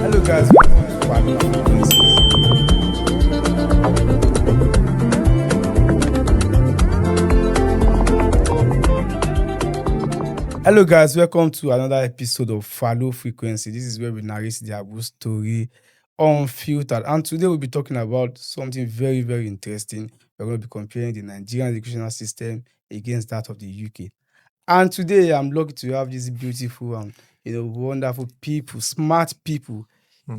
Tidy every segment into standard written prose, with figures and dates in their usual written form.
Hello guys, welcome to Faloh Frequency. Hello guys, welcome to another episode of Faloh Frequency. This is where we narrate the Abu story unfiltered. And today we'll be talking about something very, very interesting. We're going to be comparing the Nigerian educational system against that of the UK. And today I'm lucky to have these beautiful and wonderful people, smart people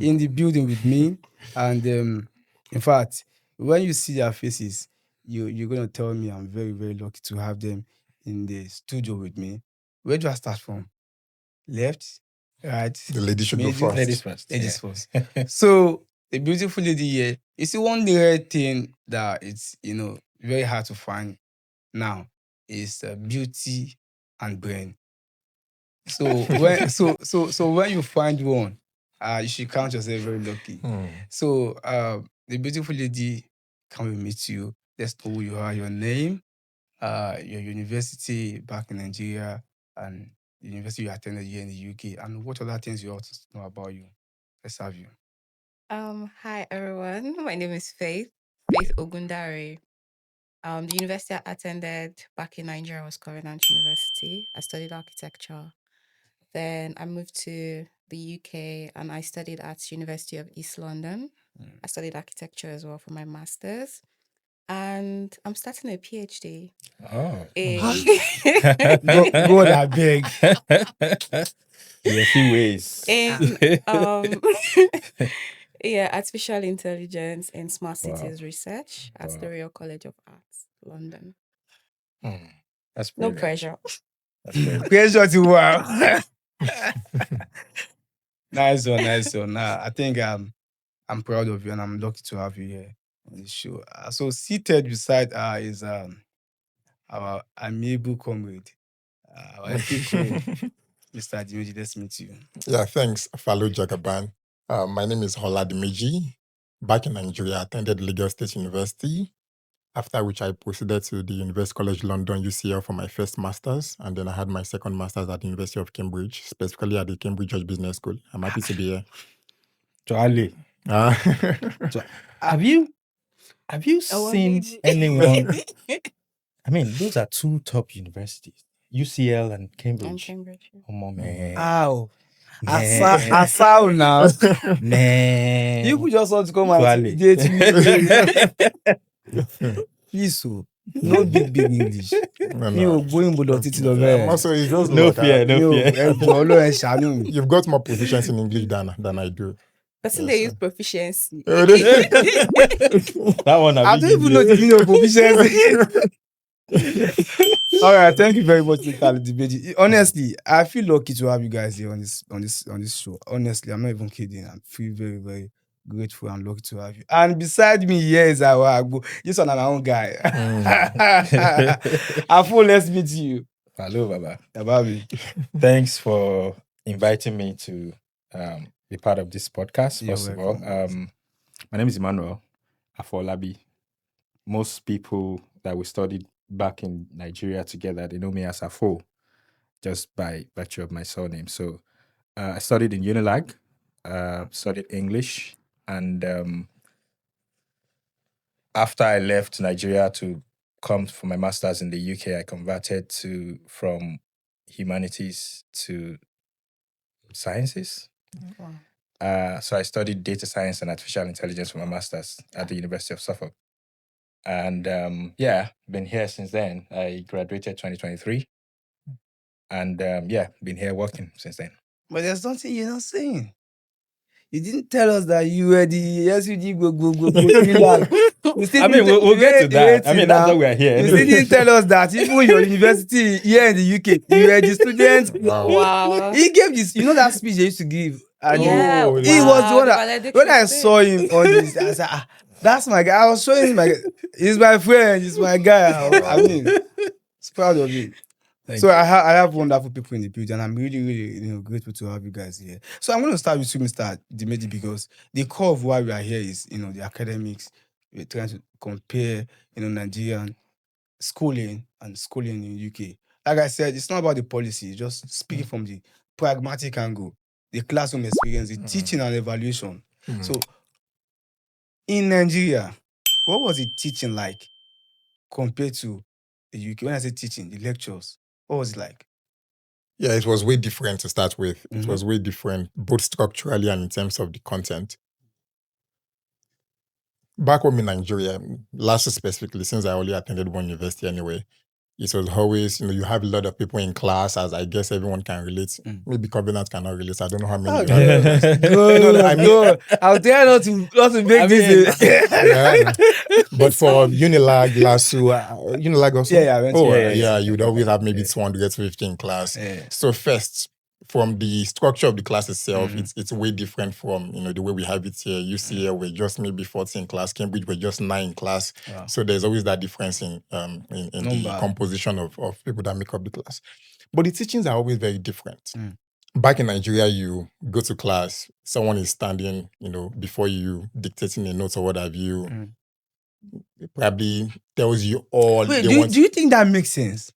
in the building with me. And in fact, when you see their faces, you're gonna tell me I'm very, very lucky to have them in the studio with me. Where do I start from? Left, right, The lady should go middle? first. Ladies first. Ladies first. So the beautiful lady here, you see one rare thing that it's very hard to find now is beauty and brain. So when you find one, you should count yourself very lucky. So the beautiful lady, can we meet you? Let's know who you are, your name, your university back in Nigeria, and the university you attended here in the UK, and what other things you ought to know about you. Let's have you. Hi everyone. My name is Faith Ogundare. The university I attended back in Nigeria was Covenant University. I studied architecture. Then I moved to the UK and I studied at University of East London. I studied architecture as well for my master's. And I'm starting a PhD Oh. in God, I beg. There are a few ways. in artificial intelligence in smart Wow. cities research at Wow. the Royal College of Arts, London. That's No brilliant. pressure. That's brilliant. Pressure to wow. Nice one. I think I'm proud of you and I'm lucky to have you here on the show. So seated beside her is our amiable comrade, our epic comrade, Mr. Dimeji. Let's meet you. Yeah, thanks, Faloh Jagaban. My name is Hola Dimeji. Back in Nigeria, I attended Lagos State University, after which I proceeded to the University College London, UCL, for my first master's, and then I had my second master's at the University of Cambridge, specifically at the Cambridge George Business School. I'm happy to be here. Charlie, Ah, have you Oh, seen maybe. anyone? I mean, those are two top universities, UCL and And Cambridge. Cambridge. Come on, man. Ow. Man. Asao now. Man. You could just want to come and Tuale. date me. Please, so no big English. no, Mi ò gbóyìnbó lọ títí lọ bẹ́ẹ̀. Also, it's just No like, fear, Mi no ò fear. ẹ̀jọ̀ Ọlọ́run ṣàánú mi. You've got more proficiency in English than I do. Person Yes, they sir. use proficiency. That one, I don't even know the meaning of proficiency. All right, thank you very much, Mr. Dimeji. Honestly, I feel lucky to have you guys here on this show. Honestly, I'm not even kidding. I feel very, very grateful and lucky to have you. And beside me here is our Agbo. This one, I'm my own guy. Afo, let's meet you. Hello, Baba. Ababi. Thanks for inviting me to be part of this podcast. You're First of all, welcome. my name is Emmanuel Afolabi. Most people that we studied back in Nigeria together, they know me as Afo, just by virtue of my surname. So I studied in Unilag, studied English, and after I left Nigeria to come for my master's in the UK, I converted from humanities to sciences. So I studied data science and artificial intelligence for my master's at the University of Suffolk. And been here since then. I graduated 2023. And been here working since then. But there's something you're not saying. You didn't tell us that you were the SUG go. I mean, we'll get to that. I mean, that's why we're here. You still didn't tell us that even your university here in the UK, you were the student. Wow. He gave this, that speech they used to give. And Yeah, he was the one that, valedictory when I speech. saw him on this, I said, that's my guy. I was showing him he's my friend, he's my guy. I mean, it's proud of you. So I have wonderful people in the building, and I'm really, really grateful to have you guys here. So I'm going to start with you, Mr. Dimeji, because the core of why we are here is the academics. We're trying to compare Nigerian schooling and schooling in the UK. Like I said, it's not about the policy, it's just speaking from the pragmatic angle. the classroom experience, the teaching and evaluation. Mm. So in Nigeria, what was the teaching like compared to the UK? When I say teaching, the lectures, what was it like? Yeah, it was way different to start with. It Mhm. was way different, both structurally and in terms of the content. Back home in Nigeria, last specifically, since I only attended one university anyway, it was always, you have a lot of people in class, as I guess everyone can relate. Maybe Covenant cannot relate. I don't know how many you have. Good, I mean- good. I'll try not to make I this. mean, Yeah. But for Unilag, LASU, Unilag also? Yeah, I went to- Oh, yeah, yeah, yeah. you'd always have maybe Yeah. 250 in class. Yeah. So first, from the structure of the class itself, Mhm. it's way different from, the way we have it here. UCL, we're just maybe 14 in class. Cambridge, we're just 9 in class. Wow. So there's always that difference in the Number. composition of people that make up the class. But the teachings are always very different. Mm. Back in Nigeria, you go to class, someone is standing, before you, dictating a note or what have you. Mm. Probably tells you all Wait, they do want. you think that makes sense?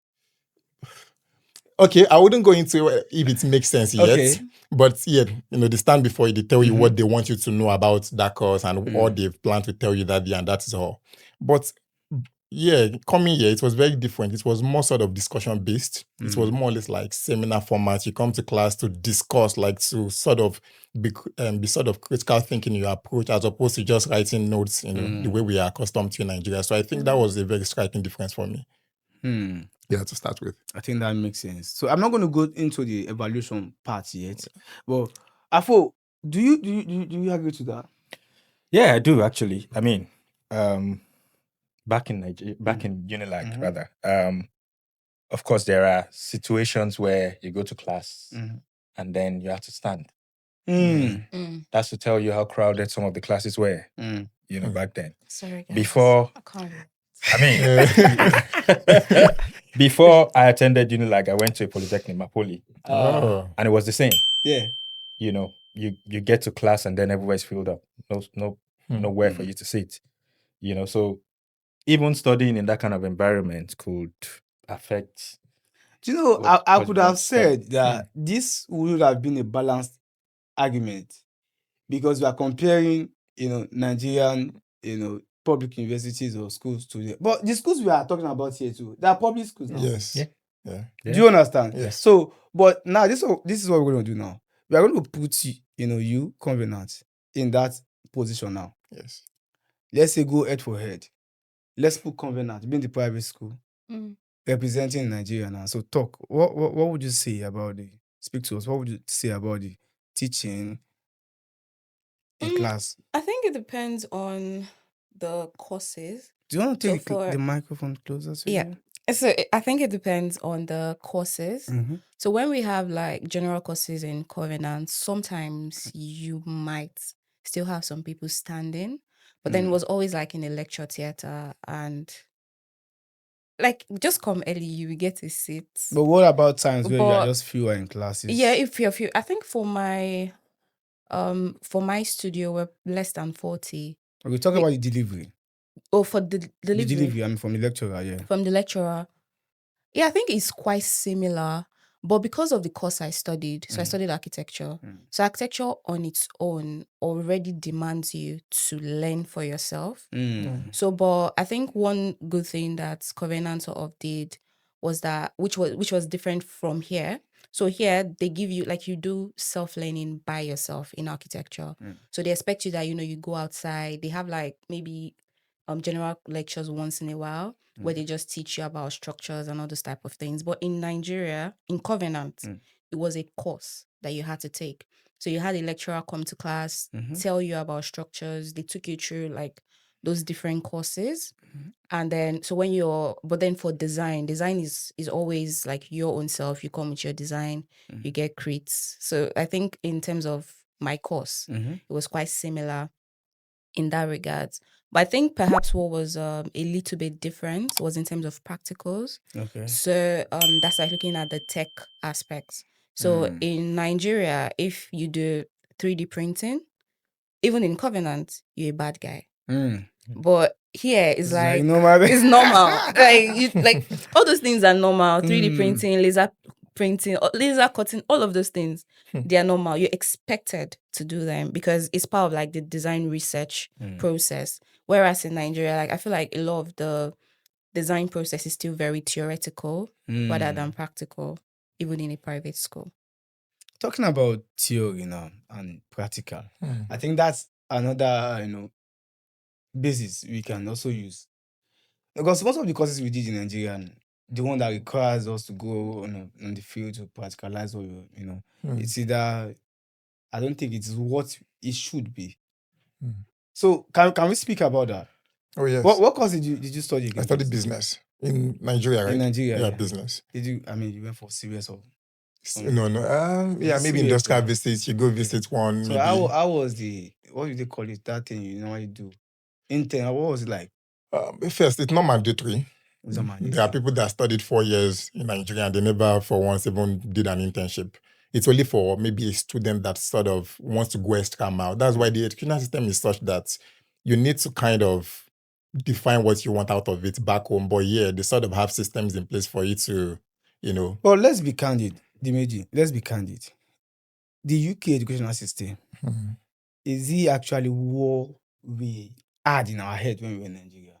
Okay, I wouldn't go into if it makes sense yet. Okay. But yeah, they stand before you, they tell you Mhm. what they want you to know about that course and Mm. all they've planned to tell you that day, and that is all. But yeah, coming here, it was very different. It was more sort of discussion based. It was more or less like seminar format. You come to class to discuss, like to sort of be sort of critical thinking in your approach, as opposed to just writing notes, the way we are accustomed to in Nigeria. So I think that was a very striking difference for me. Hmm. Yeah, to start with. I think that makes sense. So I'm not going to go into the evaluation part yet. But Afo, do you agree to that? Yeah, I do actually. I mean, back in Nigeria, back in Unilag, Mhm. rather. Of course, there are situations where you go to class Mhm. and then you have to stand. Mm. That's to tell you how crowded some of the classes were. Mm. Back then. Sorry, guys. Before, I can't. I mean, before I attended Unilag, I went to a polytechnic, Mapoli, Oh. and it was the same. Yeah. You get to class and then everywhere's filled up. Nowhere for you to sit. So even studying in that kind of environment could affect. Do you know, What I you could want have to study. said that this would have been a balanced argument because we are comparing, Nigerian, public universities or schools to the, but the schools we are talking about here too, they are public schools now. Yes. Yeah. Yeah. Do you understand? Yes. So, but now this is what we're going to do now. We are going to put you, Covenant, in that position now. Yes. Let's say go head for head. Let's put Covenant being the private school representing Nigeria now. So talk. What would you say about speak to us? What would you say about the teaching in class? I think it depends on the courses. Do you want to So take for- the microphone closer to Yeah. So I think it depends on the courses. you? Mm-hmm. So when we have like general courses in Covenant, sometimes you might still have some people standing, but then it was always like in a lecture theater and like just come early, you will get a seat. But what about times where you are But- just fewer in classes? Yeah, if you're few, I think for my studio we're less than 40. Okay, talk about the delivery. Oh, for the The delivery delivery, I mean, from the lecturer, yeah. from the lecturer. Yeah, I think it's quite similar. But because of the course I studied, so I studied architecture. So architecture on its own already demands you to learn for yourself. So, but I think one good thing that Covenant sort of did was that, which was different from here. So here they give you, like, you do self-learning by yourself in architecture. So they expect you that, you go outside. They have like maybe general lectures once in a while where they just teach you about structures and all those type of things. But in Nigeria, in Covenant, it was a course that you had to take. So you had a lecturer come to class, tell you about structures. They took you through like those different courses. And then, so when but then for design is always like your own self. You come with your design, you get crits. So I think in terms of my course, it was quite similar in that regard. But I think perhaps what was a little bit different was in terms of practicals. Okay. So that's like looking at the tech aspects. So in Nigeria, if you do 3D printing, even in Covenant, you're a bad guy. But here it's like normal. it's normal. Like all those things are normal. 3D printing, laser printing, laser cutting, all of those things, they are normal. You're expected to do them because it's part of like the design research process. Whereas in Nigeria, like I feel like a lot of the design process is still very theoretical rather than practical, even in a private school. Talking about theory now and practical, I think that's another, basis we can also use. Because most of the courses we did in Nigeria, and the one that requires us to go on the field to practicalize what it's either, I don't think it's what it should be. So can we speak about that? Oh yes. What course did you study again? I studied business in Nigeria, right? In Nigeria, yeah, business. Did you? I mean, you went for serious or? No. Yeah, maybe serious, industrial visits. You go visit one. So maybe. how was what do they call it? That thing you do? Intern. What was it like? First, it's not mandatory. It's not mandatory. There are people that studied 4 years in Nigeria and they never for once even did an internship. It's only for maybe a student that sort of wants to go extra mile. That's why the education system is such that you need to kind of define what you want out of it back home. But yeah, they sort of have systems in place for you to, But let's be candid, Dimeji. Let's be candid. The UK educational system, is it actually what we had in our head when we were in Nigeria?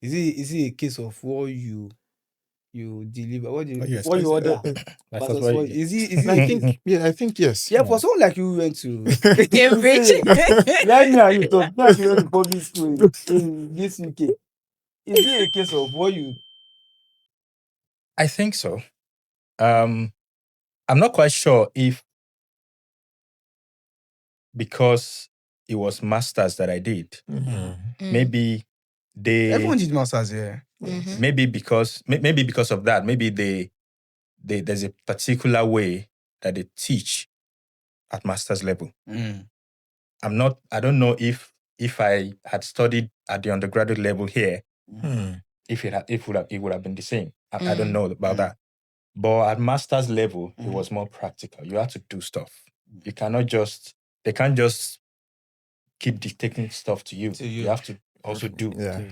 Is it a case of what you deliver, what you order? Is it I think yes. Yeah, for someone like you who went to Cambridge. let me and you talk. Like you went to public school in this UK. Is it a case of what you? I think so. I'm not quite sure if because it was masters that I did, maybe Everyone did masters, yeah. Maybe because of that, maybe there's a particular way that they teach at master's level. I don't know if I had studied at the undergraduate level here, it would have been the same. I don't know about that. But at master's level, it was more practical. You had to do stuff. You cannot they can't just keep dictating stuff to you. You have to also do. Yeah.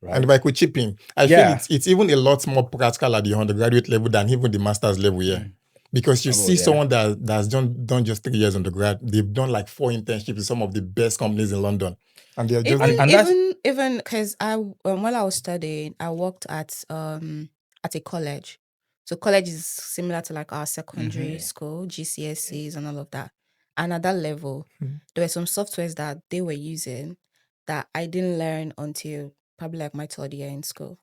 Right? And if I could chip in, I feel it's even a lot more practical at the undergraduate level than even the master's level, Because you see someone that's done just 3 years undergrad, they've done like 4 internships in some of the best companies in London. And they're just even because while I was studying, I worked at a college. So college is similar to like our secondary school, GCSEs and all of that. And at that level, there were some softwares that they were using that I didn't learn until probably like my 3rd year in school.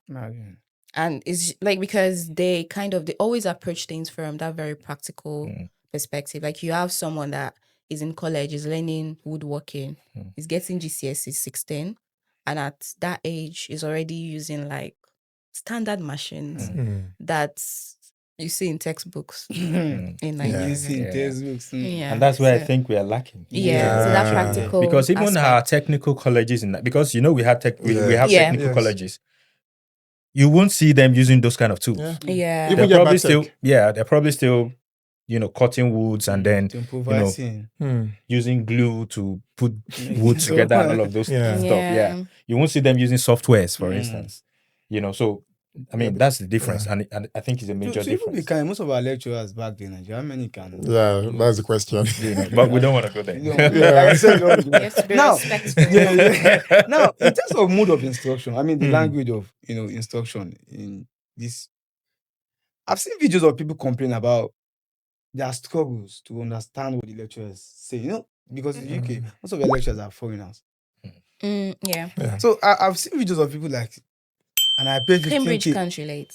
And it's like because they always approach things from that very practical perspective. Like you have someone that is in college, is learning woodworking, is getting GCSE 16, and at that age is already using like standard machines that you see in textbooks in Nigeria. You see in textbooks. And that's where I think we are lacking. So that practical because even aspect. our technical colleges because we have technical colleges. You won't see them using those kind of tools. Even they're probably still, cutting woods and then using glue to put wood together and all of those stuff. Yeah. You won't see them using softwares, for instance. So I mean that's the difference, and I think it's a major difference. Most of our lecturers back then, how many can? Yeah, that's the question. But we don't want to go there. Like I said, now, now, in terms of mode of instruction, I mean the language of instruction in this. I've seen videos of people complain about their struggles to understand what the lecturers say. Because in the UK, most of the lecturers are foreigners. So I've seen videos of people like. And I paid 15K. Cambridge can't relate.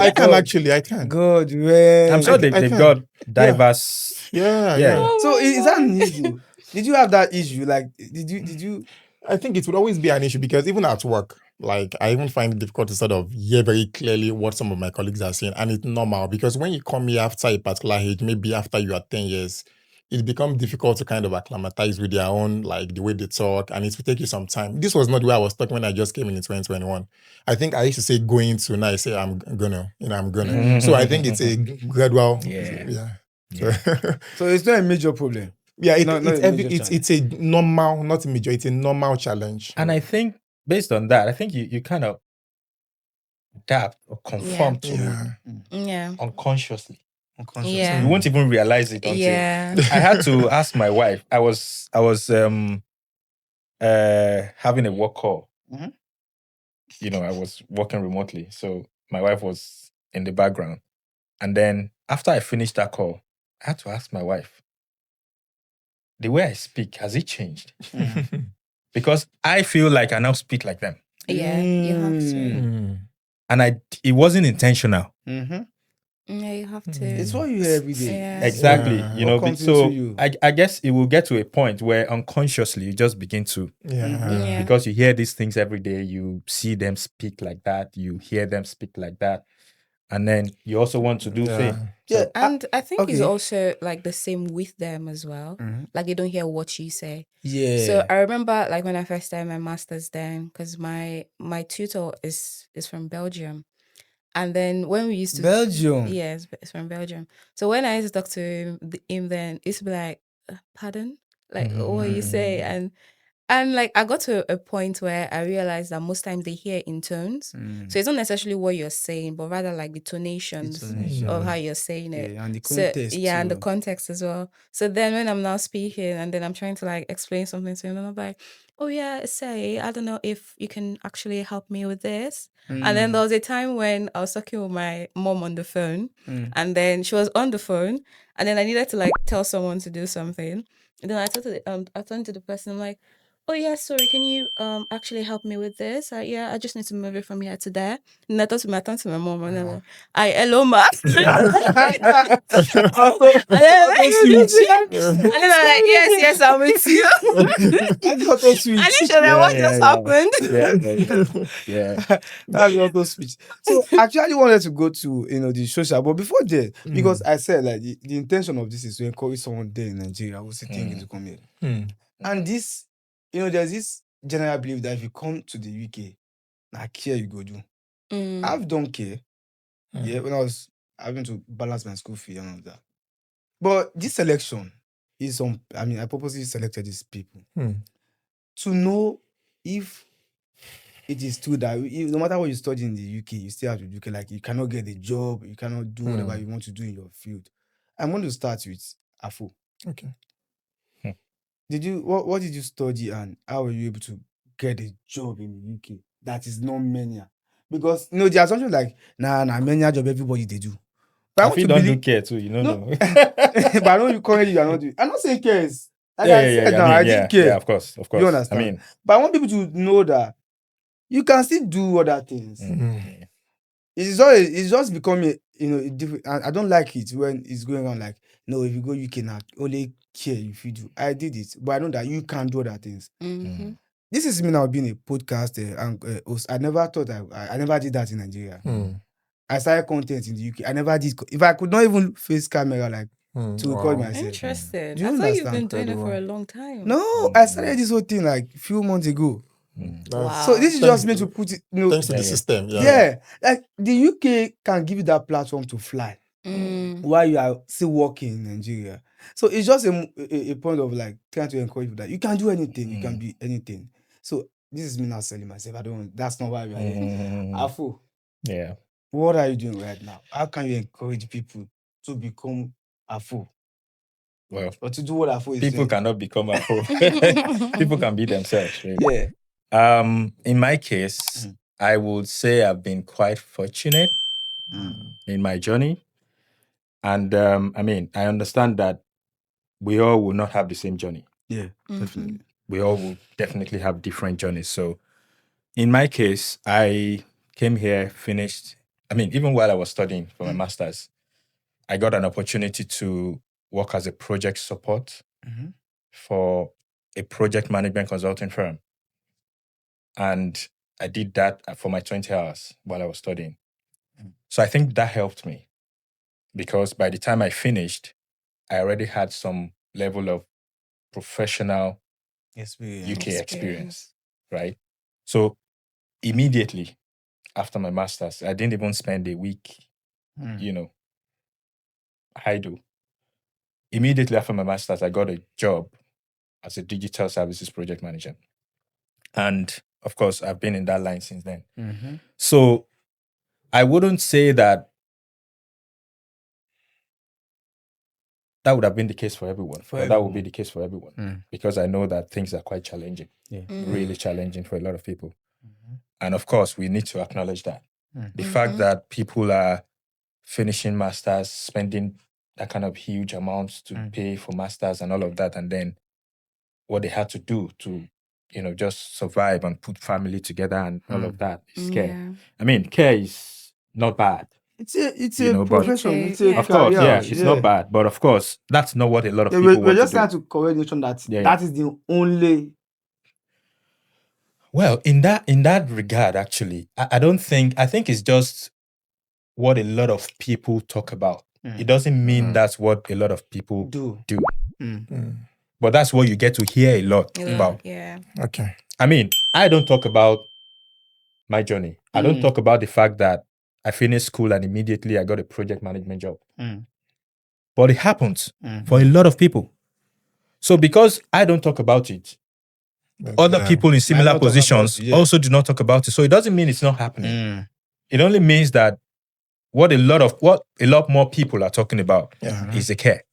I can actually. God, man. I'm sure they've got diverse. Yeah. So is that an issue? Did you have that issue? Like, did you? I think it would always be an issue because even at work, like I even find it difficult to sort of hear very clearly what some of my colleagues are saying, and it's normal because when you come here after a particular age, maybe after you are 10 years. It becomes difficult to kind of acclimatize with their own, like the way they talk, and it will take you some time. This was not the way I was talking when I just came in 2021. I think I used to say going to, now I say I'm gonna. So I think it's a gradual. So it's not a major problem. Yeah, it's a normal, not a major. It's a normal challenge. And I think based on that, I think you kind of adapt or conform to Yeah. unconsciously. Unconscious. Yeah. You won't even realize it until Yeah. I had to ask my wife. I was having a work call. Mhm. You know, I was working remotely, so my wife was in the background. And then after I finished that call, I had to ask my wife, the way I speak, has it changed? Because I feel like I now speak like them. Yeah. You have to. Mm. And it wasn't intentional. Mhm. Yeah, you have to. It's what you hear every day. Yeah. Exactly. Yeah. You What know, comes so into you? I guess it will get to a point where unconsciously you just begin to, Yeah. because you hear these things every day, you see them speak like that, you hear them speak like that, and then you also want to do same. Yeah. So And I think it's okay. also like the same with them as well. Mhm. Like they don't hear what you say. Yeah. So I remember like when I first started my master's then, because my tutor is from Belgium. And then when we used to Belgium. yes, it's from Belgium. So when I used to talk to him then, it's be like, pardon? Like what you say? And like I got to a point where I realized that most times they hear in tones. So it's not necessarily what you're saying, but rather like the tonations Intonation. of how you're saying it. Yeah, and the So context. yeah, and the too. context as well. So then when I'm now speaking and then I'm trying to like explain something to him, and I'm like, oh yeah, say, I don't know if you can actually help me with this. And then there was a time when I was talking with my mom on the phone, and then she was on the phone, and then I needed to like tell someone to do something. And then I turned to the person, I'm like, oh yeah, sorry, can you actually help me with this? Yeah, I just need to move it from here to there. And I turned to my mom and I'm like, hello ma. And then I'm like, yes, I'm with you. That's auto switch. And then she was like, what just happened? That's auto switch. So I actually wanted to go to the social, but before that, because I said like the intention of this is to encourage someone there in Nigeria who's thinking to come here. And this, there's this general belief that if you come to the UK, now care you go do. I've done care. Yeah, when I was having to balance my school fee and all that. But this selection is I purposely selected these people to know if it is true that no matter what you study in the UK, you still have to do like you cannot get a job, you cannot do whatever you want to do in your field. I'm going to start with Afo. Okay. What did you study and how were you able to get a job in the UK that is not mania? Because the assumption like nah mania job everybody they do. But I want if you to don't believe do care too, no. But I know you currently you are not doing. I'm not saying cares. Like I said now, I mean, I didn't care. yeah, of course. You understand? I mean, but I want people to know that you can still do other things. It's just becoming different. And I don't like it when it's going on like no, if you go UK now, only care if you do. I did it, but I know that you can do other things. This is me now being a podcaster and host. I never thought I never did that in Nigeria. I started content in the UK. I never did. If I could not even face camera like to record myself. Interesting. Do you I thought you've been understand? doing it for a long time. No, I started this whole thing like a few months ago. Wow. So this is just meant to put it, Thanks to the system. like the UK can give you that platform to fly while you are still working in Nigeria. So it's just a point of like trying to encourage you that you can do anything, you can be anything. So this is me not selling myself. That's not why we are here. Afo, yeah. what are you doing right now? How can you encourage people to become Afo? Well, or to do what Afo is people saying? cannot become Afro. People can be themselves, really. Yeah. In my case, I would say I've been quite fortunate in my journey. And I mean, I understand that we all will not have the same journey. Yeah, definitely. We all will definitely have different journeys. So in my case, I came here, finished. I mean, even while I was studying for my master's, I got an opportunity to work as a project support for a project management consulting firm. And I did that for my 20 hours while I was studying. So I think that helped me because by the time I finished, I already had some level of professional UK experience, right? So immediately after my master's, I didn't even spend a week, idle. Immediately after my master's, I got a job as a digital services project manager. And of course, I've been in that line since then. So I wouldn't say that would have been the case for everyone. That would be the case for everyone. Because I know that things are quite challenging. Yeah. Really challenging for a lot of people. And of course, we need to acknowledge that. The fact Mhm. that people are finishing masters, spending that kind of huge amounts to pay for masters and all of that, and then what they had to do to, just survive and put family together and all of that is care. Yeah. I mean, care is not bad. It's You a know, but- profession. It's It's a- a yeah. Of course, career. yeah, it's not bad. But of course, that's not what a lot of Yeah, people we're want just to trying do. to correct the notion that Yeah, that is the only. Well, in that regard, actually, I don't think, I think it's just what a lot of people talk about. It doesn't mean that's what a lot of people Do. do. Mm. But that's what you get to hear a lot A lot, about. yeah. Okay. I mean, I don't talk about my journey. I don't talk about the fact that I finished school and immediately I got a project management job. But it happens for a lot of people. So because I don't talk about it, other people in similar not talk about positions it, yeah. also do not talk about it. So it doesn't mean it's not happening. It only means that what a lot more people are talking about is the care.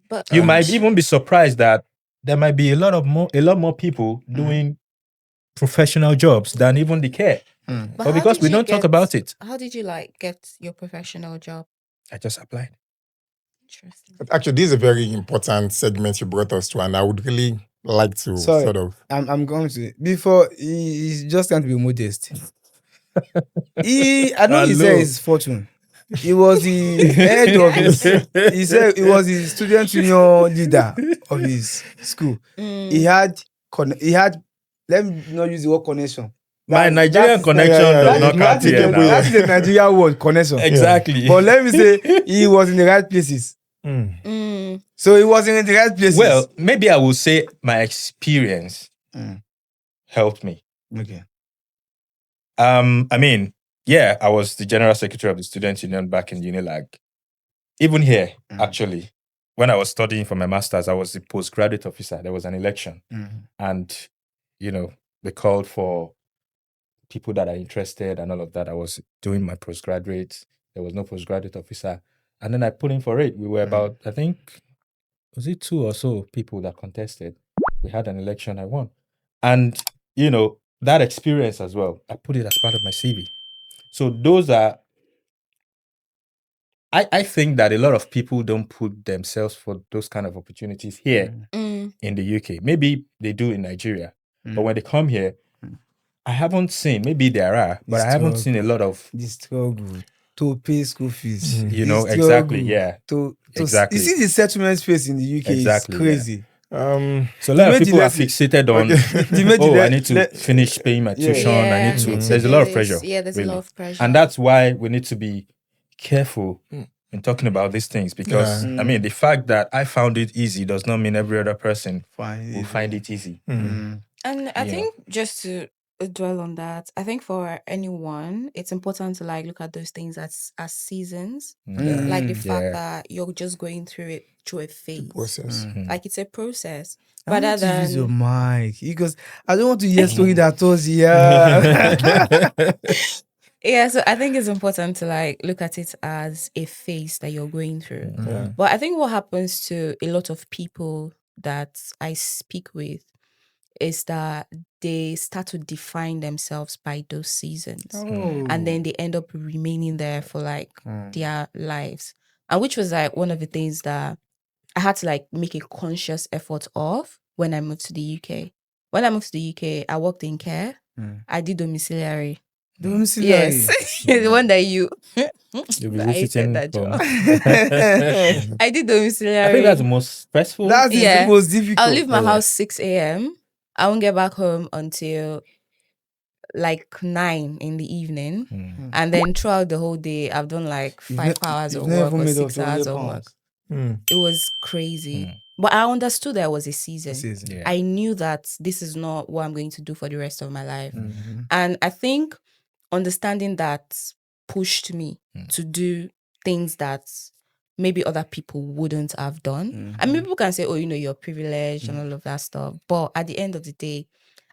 But You might even be surprised that there might be a lot more people doing professional jobs than even the care. But how because did we you don't talk get- about it, How did you get your professional job? I just applied. Interesting. But actually, this is a very important segment you brought us to, and I would really like to Sorry. sort of. I'm going to before he's just trying to be modest. I know he said Hello. his fortune. He was the head of his. He said he was the student union leader of his school. He had. Let me not use the word connection. My That- Nigerian that is- connection yeah, does yeah, not yeah. count here Yeah. now. That is the Nigerian word connection. Exactly. But let me say he was in the right places. So he was in the right places. Well, maybe I will say my experience helped me. Okay. I mean, yeah, I was the general secretary of the student union back in Unilag. Even here, actually, when I was studying for my master's, I was the postgraduate officer. There was an election, and they called for people that are interested and all of that. I was doing my postgraduate. There was no postgraduate officer, and then I put in for it. We were about, I think, was it 2 or so people that contested? We had an election. I won, and that experience as well, I put it as part of my CV. So those are, I think that a lot of people don't put themselves for those kind of opportunities here in the UK. Maybe they do in Nigeria, but when they come here, I haven't seen, maybe there are, but I haven't seen a lot of, the struggle to pay school fees. you The know, struggle exactly, yeah. To Exactly. You see the settlement space in the UK Exactly, is crazy. So a lot of made the people are lesson- fixated on, I need to finish paying my tuition. I need to, need to there's a do lot of this. pressure. Yeah, there's really. a lot of pressure. And that's why we need to be careful in talking about these things, because I mean, the fact that I found it easy does not mean every other person will find it easy. And I You think just to dwell on that, I think for anyone, it's important to look at those things as seasons. Like the fact that you're just going through a phase. Process. Like it's a process. I Rather want to use your than mic because I don't want to hear story that was here. yeah, so I think it's important to look at it as a phase that you're going through. But I think what happens to a lot of people that I speak with is that they start to define themselves by those seasons. And then they end up remaining there for their lives. And which was one of the things that I had to make a conscious effort of when I moved to the UK. When I moved to the UK, I worked in care. I did domiciliary. Domiciliary. Yes. The one that you You'll be I hated visiting that from. job. I did domiciliary. I think that's the most stressful. That's the most difficult. I'll leave my house 6 a.m. I won't get back home until 9 in the evening. And then throughout the whole day, I've done 5 hours of work or 6 hours of work. It was crazy. But I understood that it was a season. Yeah. I knew that this is not what I'm going to do for the rest of my life. And I think understanding that pushed me to do things that maybe other people wouldn't have done. I mean, people can say, oh, you're privileged and all of that stuff. But at the end of the day,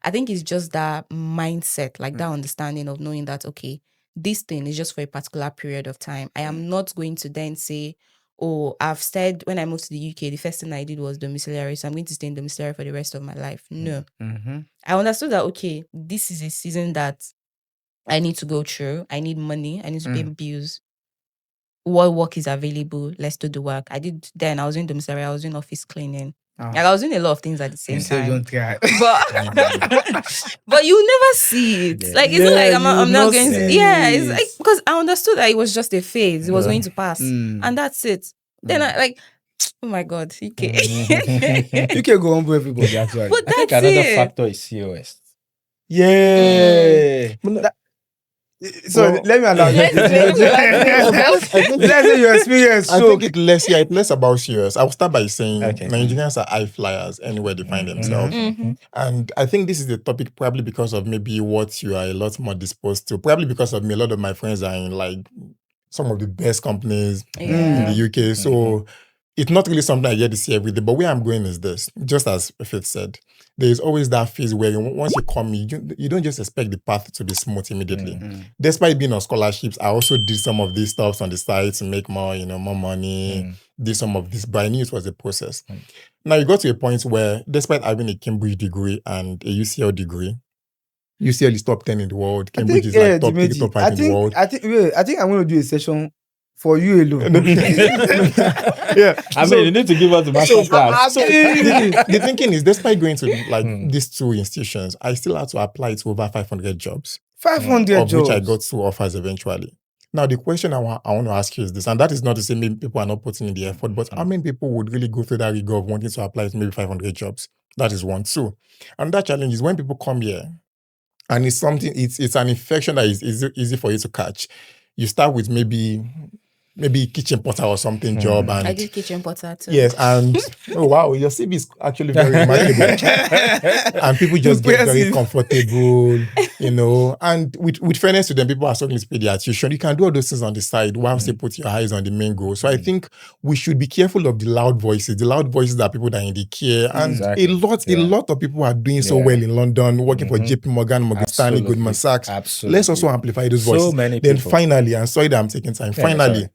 I think it's just that mindset, that understanding of knowing that, okay, this thing is just for a particular period of time. I am not going to then say, oh, I've said when I moved to the UK, the first thing I did was domiciliary, so I'm going to stay in domiciliary for the rest of my life. No. I understood that, okay, this is a season that I need to go through. I need money. I need to pay bills. What work is available? Let's do the work. I did then. I was in domiciliary. I was in office cleaning. Like I was doing a lot of things at the same time. Don't try. But you never see it. Like it's not like I'm not going to. Yeah, it's like because I understood that it was just a phase. It was going to pass, and that's it. Then I like, oh my God, UK. You can go humble everybody actually. But I think that's another it. factor is COS. Yeah. So Well, let me allow you. Let's Let's say your experience. I So think it's less about serious. I'll start by saying Okay. Nigerians are high flyers anywhere they find themselves. And I think this is the topic probably because of maybe what you are a lot more disposed to. Probably because of me, a lot of my friends are in like some of the best companies in Yeah. the UK. So it's not really something I get to see every day. But where I'm going is this, just as Faith said, there is always that phase where once you come, you don't just expect the path to be smooth immediately. Despite being on scholarships, I also did some of these stuffs on the side to make more, more money, did some of this, but I knew it was a process. Now you got to a point where despite having a Cambridge degree and a UCL degree, UCL is top 10 in the world. Cambridge is like top 3, top 5 in the world. I think I'm going to do a session for you alone. Yeah. I mean, you need to give us the master class. The thinking is, despite going to like these two institutions, I still had to apply to over 500 jobs, 500 of jobs. which I got 2 offers eventually. Now, the question I want to ask you is this, and that is not to say maybe people are not putting in the effort, but how many people would really go through that rigor of wanting to apply to maybe 500 jobs? That is one. 2. And that challenge is when people come here, and it's something, it's an infection that is easy for you to catch. You start with maybe kitchen porter or something job, and I did kitchen porter too. yes, and oh wow, your CV is actually very remarkable. And people just get very comfortable, and with fairness to them, people are struggling to pay their tuition. You can do all those things on the side whilst you put your eyes on the main goal. So I think we should be careful of the loud voices that people that are in the care. And Exactly. a lot of people are doing so well in London, working for JP Morgan, Morgan Stanley, Absolutely. Goldman Sachs. Absolutely. Let's also amplify those So voices. many Then people. finally, and sorry that I'm taking time, finally,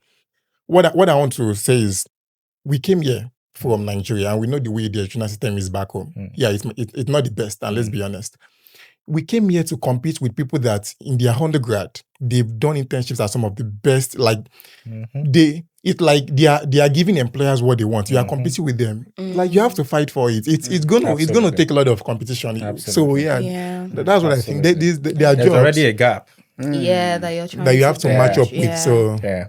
what I want to say is, we came here from Nigeria and we know the way the educational system is back home. Yeah, it's not the best, and let's be honest. We came here to compete with people that in their undergrad, they've done internships at some of the best, like they are giving employers what they want. You are competing with them. Like you have to fight for it. It's gonna take a lot of competition. Absolutely. So Yeah. that's what I think. There are There's jobs already a gap. Yeah, that you're trying that you have to match up yeah. with. So Yeah.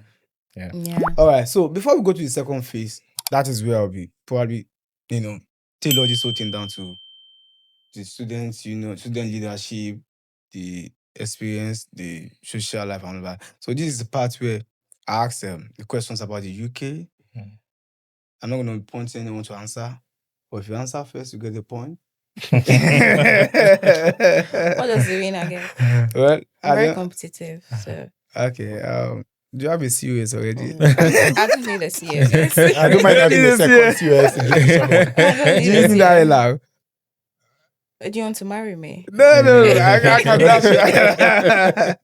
Yeah. All right. So before we go to the second phase, that is where I'll be probably, tailor this whole thing down to the students, student leadership, the experience, the social life, and all that. So this is the part where I ask them the questions about the UK. I'm not going to point anyone to answer, but if you answer first, you get the point. What does the winner get? Well, I'm very competitive, so okay. Do you have a COS already? I don't need a CS. I don't mind having a second COS to give to someone. Do you think that allowed? Do you want to marry me? No, I can dash you.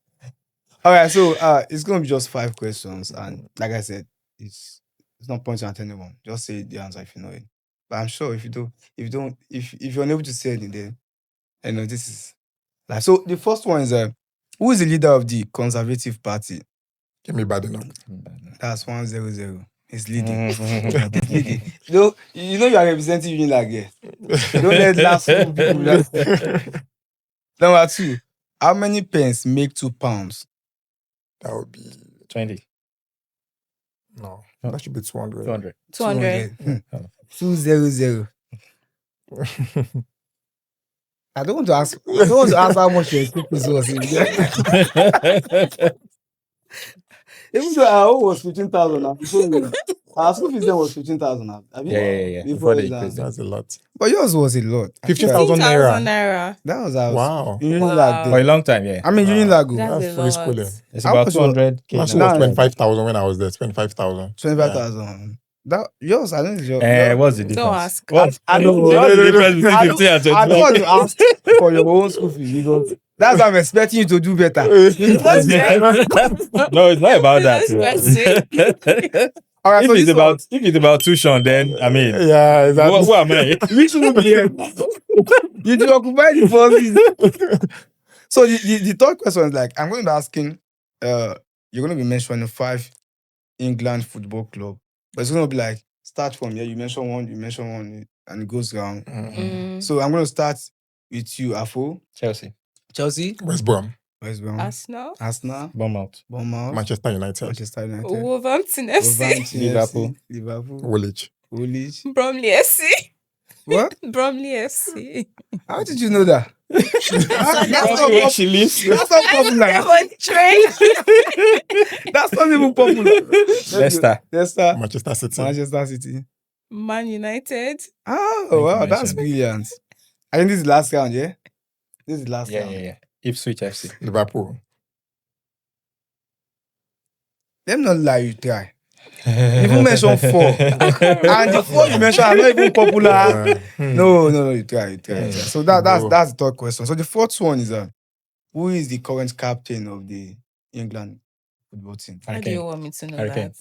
All right, so it's gonna be just 5 questions, and like I said, it's not pointing at anyone. Just say the answer if you know it. But I'm sure if you're unable to say it, then this is like. So the first one is who is the leader of the Conservative Party? Give me bad enough. That's 100. It's leading. It's leading. You are representing Unilag here. Don't let last people. Number 2, how many pence make £2? That would be 20. no. That should be 200. 200. 200. 200. I don't want to ask how much your school fees was. Even though our own was 15,000 now. Our school fees then was 15,000 now. Yeah. Before the exam. quiz. That's a lot. But yours was a lot. 15,000 naira. naira. That was our Wow. Unilag For a day. long time, yeah. I mean Unilag. That's That's a free lot. schooling. It's How about much was- 200k. Last now. was Now- 25,000 when I was there. 25,000. 25,000. That yours, I think it's your. What's the difference? Don't ask. What? I don't know. What's the difference between I 15 and don't 21? want to ask for your own school fees because That's why I'm expecting you to do better. No, it's not about that. All right, so If this one, it's about tuition, then I mean, Yeah, exactly. what am I? we shouldn't be here. You do occupy the first. So the third question is like, I'm going to be asking, you're going to be mentioning 5 England football club, but it's going to be like, start from here, you mention one, and it goes around. So I'm going to start with you, Afo. Chelsea, West Brom, West Brom, Arsenal, Bournemouth, Manchester United, Manchester United, Wolverhampton FC, Wolverhampton Liverpool. FC, Liverpool, Woolwich. Woolwich. Bromley FC, What? Bromley FC. How did you know that? That's not where she lives. That's not popular. On train. That's not even popular. Leicester. Manchester City. Manchester City. Man United. Oh, you wow, that's mentioned. brilliant. I think this is the last round, yeah? This is the last round. Yeah. Ipswich FC. Liverpool. Let me not lie, you try. You even mentioned 4. And the 4 you mentioned are not even popular. No, you try. So that's the third question. So the fourth one is who is the current captain of the England football team? How do you want me to know Hurricane.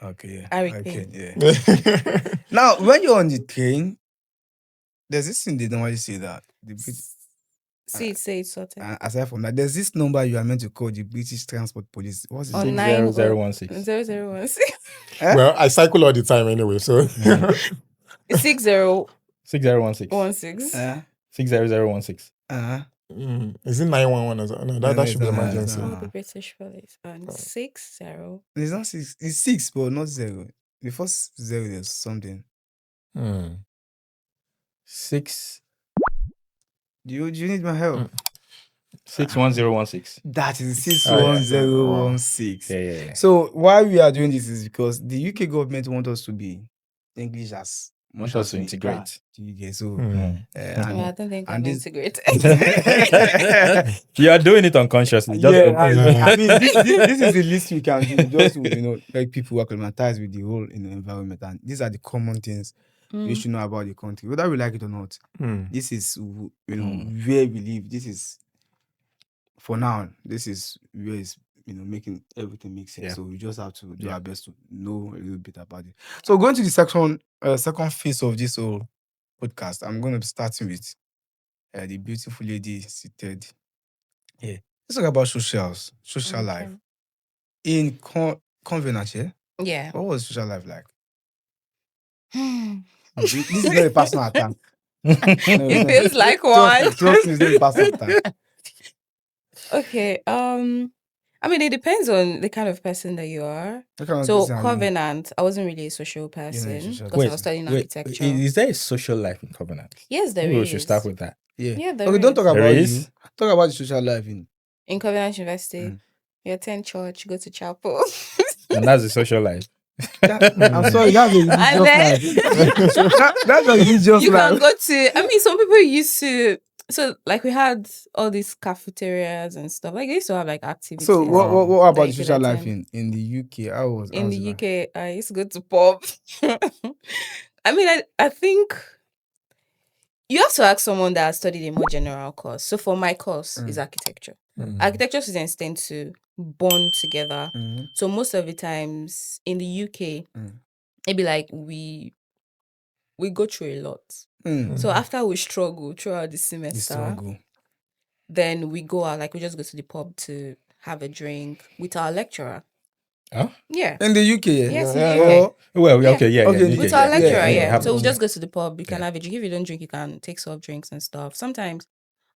that? Okay, yeah. Hurricane. Yeah. Now, when you're on the train, there's this thing they normally say that the British, Say it something. aside from that, there's this number you are meant to call the British Transport Police. What's it? On 6016. 0016. Well, I cycle all the time anyway, so 6016. 6016. 60016. is it 911 as well? No, that should be emergency. no. The British police. And 60. It's not 6. It's 6, but not 0. The first 0 is something. 6 Do you need my help? 61016. That is Oh, yeah. 61016. Yeah. So why we are doing this is because the UK government want us to be English as much Want us as to we integrate. can. Okay, so I don't think I'm and this- integrated. You are doing it unconsciously. Just I mean, this is the least we can do, just to, make people acclimatize with the whole environment, and these are the common things we should know about the country, whether we like it or not. This is where we live. This is for now. This is where it's making everything make sense. Yeah. So we just have to do our best to know a little bit about it. So going to the second phase of this whole podcast, I'm going to be starting with the beautiful lady seated here. Let's talk about social life in Covenant. Yeah. What was social life like? This is not a personal attack. It feels like one. Trust me, it's not a personal attack. Okay. I mean, it depends on the kind of person that you are. What kind of So person are you? Covenant, I wasn't really a social person social because I was studying architecture. Is there a social life in Covenant? Yes, there Maybe is. we should start with that. Yeah, there Okay, don't is. talk about There you. is? Talk about the social life In Covenant University, Mm. you attend church, go to chapel. And that's the social life. I'm sorry, that's a And then- religious life. That's a religious You can life. go to, I mean, some people used to, so like we had all these cafeterias and stuff. Like they used to have like activities. So what about that the you could social life attend. in the UK? How was In the it like? UK, I used to go to pub. I mean, I think you have to ask someone that has studied a more general course. So for my course is architecture. Architecture students tend to bond together. Mhm. So most of the times in the UK, it'd be like we go through a lot. So after we struggle throughout the The semester, struggle. then we go out, like we just go to the pub to have a drink with our lecturer. Huh? Yeah. In the UK, yeah? Yes, in Yeah. the UK. Well, Yeah. okay, yeah. Okay, UK, With our lecturer, yeah. have So we'll those. just go to the pub. You can have a drink. If you don't drink, you can take soft drinks and stuff. Sometimes.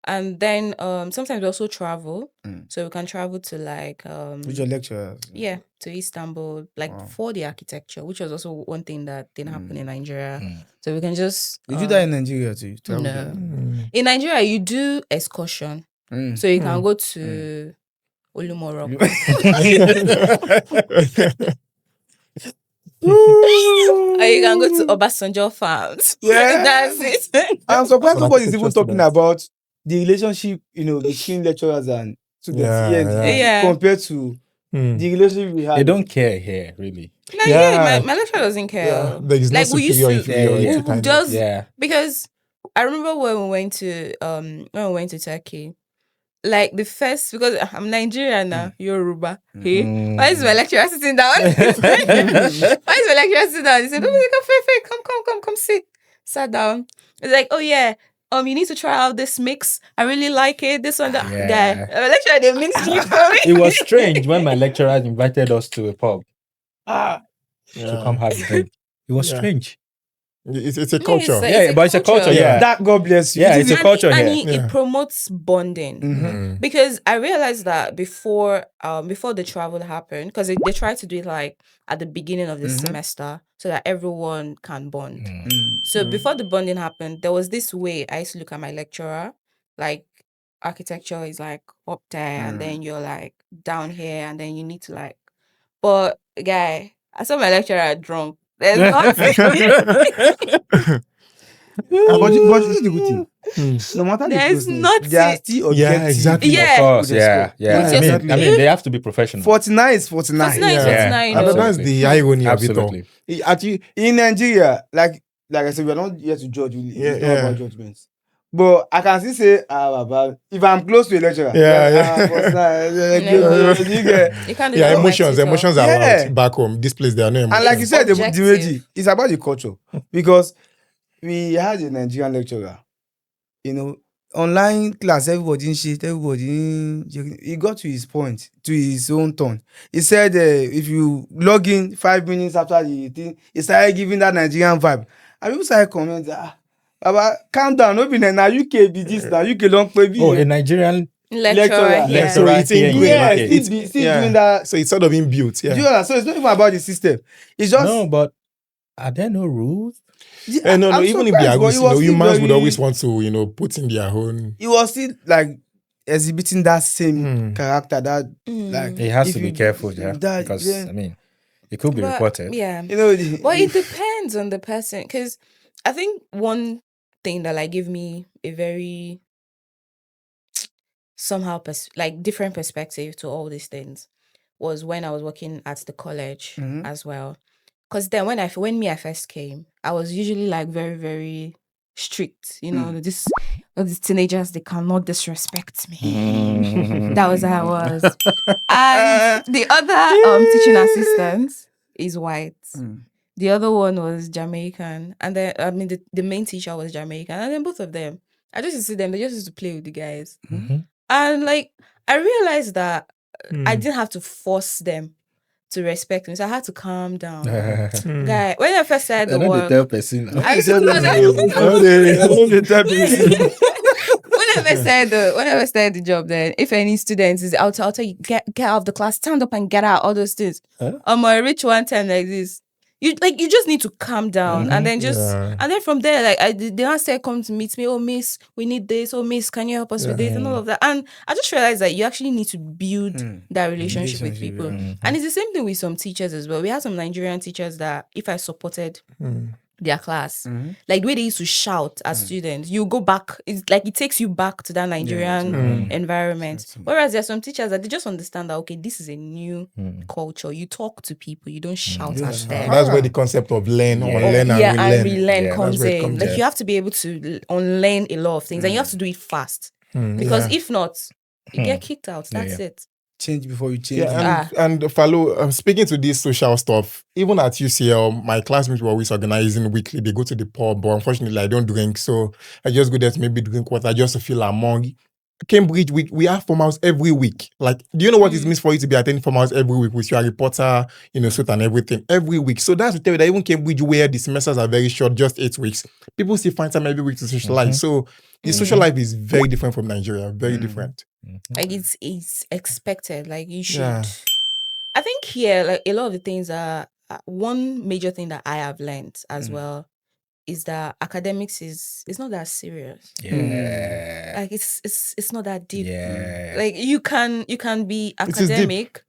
And then sometimes we also travel. So we can travel to like With your lecturers. yeah, to Istanbul, like Wow. for the architecture, which was also one thing that didn't happen in Nigeria. So we can just Did you die in Nigeria too? Travel no. there? In Nigeria, you do excursion. So you can go to Olumoro. Or you can go to Obasanjo Farms. Yeah. That's it. I'm surprised So nobody is architecture even talking students. about the relationship, between lecturers and students Yeah, here yeah. Yeah. compared to the relationship we had. They don't care here, really. No, Yeah. yeah, my lecturer doesn't care. Yeah, there is no Like, we used superior to- inferiority Yeah, Who kind of. does Yeah. because I remember when we went to Turkey, like the first, because I'm Nigerian now, Yoruba. Hey, Mm. why is my lecturer sitting down? Why is my lecturer sitting down? He said, come sit. Sat down. It's like, oh yeah, you need to try out this mix. I really like it. This one, that Yeah. guy. Lecturer, they mix it for me. It was strange when my lecturer invited us to a pub to come have a drink. It was Yeah. strange. It's a Yeah, culture. But it's a culture. Yeah. That God bless you. Yeah, It it's is a culture here. It promotes bonding. Mm. Because I realized that before the travel happened, because they try to do it like at the beginning of the semester so that everyone can bond. So before the bonding happened, there was this way I used to look at my lecturer, like architecture is like up there and then you're like down here and then you need to like, but guy, I saw my lecturer drunk. There's nothing. But this is the good thing. No matter the There's closeness, they are nothing. still Yeah, objective. exactly. Yeah. Of course, With yeah. respect. Yeah. With I respect. mean, they have to be professional. 49 is 49. 49 is Yeah. 49. And no. that's the irony of it all. Absolutely. Actually, In Nigeria, like I said, we are not here to judge. It's not Yeah. about judgments. But I can still say, Baba, if I'm close to a lecturer, Yeah. 49, you get. You can't do yeah, that on my emotions Twitter. are Yeah. out back home. This place, there are no emotions. And like you said, the Objective. Dimeji, it's about the culture. Because we had a Nigerian lecturer, online class, everybody in shit, he got to his point, to his own turn. He said, if you log in 5 minutes after the thing, he started giving that Nigerian vibe. And people started commenting, Baba, calm down, no be na UK be this, now UK long play be. Oh, a Nigerian Lecturer here. So it's here in ingrained. Yeah, UK. still doing that. So it's sort of inbuilt. Do you Yeah. understand? So it's not even about the system. It's just No, but are there no rules? No. I'm Even if surprised, they are but rules, he was still humans would very- always want to, put in their own. He was still like exhibiting that same Hmm. character. That like He has if to be you- careful, yeah, that- because yeah. I mean, it could be But, reported. yeah. But it depends on the person. Because I think one thing that like gave me a very somehow like different perspective to all these things was when I was working at the college as well. Because then when I first came, I was usually like very, very strict. All these teenagers, they cannot disrespect me. That was how I was. And the other teaching assistant is white. The other one was Jamaican. And then the main teacher was Jamaican. And then both of them, I just used to see them, they just used to play with the guys. And like I realized that I didn't have to force them to respect me. So I had to calm down. Guy, when I first started the work, tell person. I used to when I first started the job, then if any students is out, I'll tell you get out of the class, stand up and get out, all those things. I reach one time like this. You just need to calm down and then and then from there, like the answer come to meet me, oh miss, we need this, oh miss, can you help us with this and all of that. And I just realized that you actually need to build that relationship with people. And it's the same thing with some teachers as well. We had some Nigerian teachers that if I supported their class, like the way they used to shout at students, you go back, it's like it takes you back to that Nigerian environment. Whereas there are some teachers that they just understand that okay, this is a new culture. You talk to people, you don't shout at them. That's where the concept of learn, unlearn, and and relearn. relearn That's comes where it in. comes Like in. you have to be able to unlearn a lot of things, and you have to do it fast because if not, you get kicked out. That's it. change before you change. Yeah, and Faloh, speaking to this social stuff, even at UCL, my classmates were always organizing weekly. They go to the pub, but unfortunately, I don't drink, so I just go there to maybe drink water just to feel among. Cambridge, we have formals every week. Like, do you know what it means for you to be attending formals every week with your reporter, suit and everything every week? So that's to tell you that even Cambridge, where the semesters are very short, just 8 weeks, people still find time every week to socialize. So the social life is very different from Nigeria, very different. Like it's expected. Like you should. Yeah. I think here, like a lot of the things are one major thing that I have learned as well is that academics is not that serious. Yeah. Like it's not that deep. Yeah. Like you can be is deep. academic.